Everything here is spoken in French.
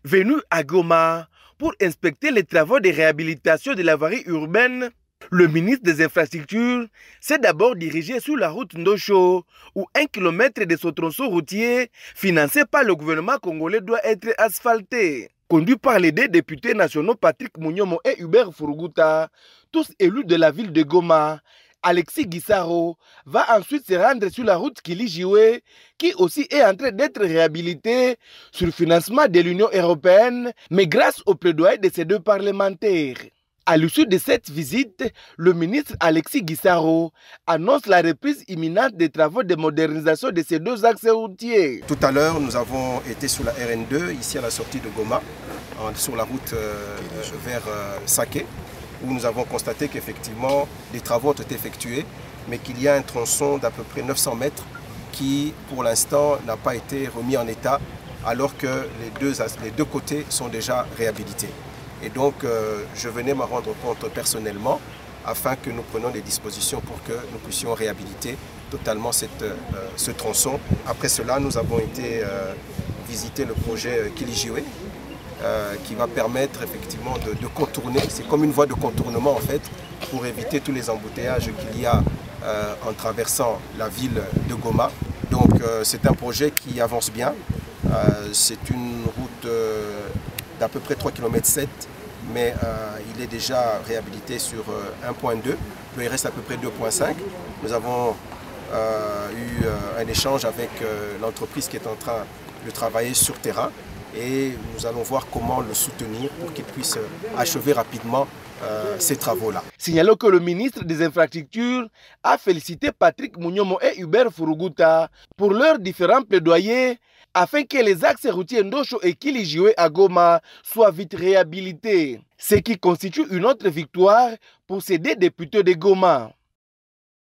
Venu à Goma pour inspecter les travaux de réhabilitation de la voirie urbaine, le ministre des Infrastructures s'est d'abord dirigé sur la route Ndosho, où 1 kilomètre de ce tronçon routier, financé par le gouvernement congolais, doit être asphalté. Conduit par les deux députés nationaux Patrick Mounyomo et Hubert Furuguta, tous élus de la ville de Goma, Alexis Guissaro va ensuite se rendre sur la route Kili-Jiwe, qui aussi est en train d'être réhabilitée sur le financement de l'Union européenne, mais grâce au plaidoyer de ces deux parlementaires. À l'issue de cette visite, le ministre Alexis Guissaro annonce la reprise imminente des travaux de modernisation de ces deux axes routiers. Tout à l'heure, nous avons été sur la RN2, ici à la sortie de Goma, sur la route vers Saké, où nous avons constaté qu'effectivement des travaux ont été effectués, mais qu'il y a un tronçon d'à peu près 900 mètres qui, pour l'instant, n'a pas été remis en état, alors que les deux côtés sont déjà réhabilités. Et donc, je venais me rendre compte personnellement afin que nous prenions des dispositions pour que nous puissions réhabiliter totalement ce tronçon. Après cela, nous avons été visiter le projet Kili-Jiwe, qui va permettre effectivement de contourner. C'est comme une voie de contournement en fait, pour éviter tous les embouteillages qu'il y a en traversant la ville de Goma. Donc, c'est un projet qui avance bien. C'est une route d'à peu près 3,7 km, mais il est déjà réhabilité sur 1,2. Il reste à peu près 2,5. Nous avons eu un échange avec l'entreprise qui est en train de travailler sur terrain et nous allons voir comment le soutenir pour qu'il puisse achever rapidement ces travaux-là. Signalons que le ministre des Infrastructures a félicité Patrick Mounyomo et Hubert Furuguta pour leurs différents plaidoyers afin que les axes routiers Ndosho et Kili-Jiwe à Goma soient vite réhabilités, ce qui constitue une autre victoire pour ces deux députés de Goma.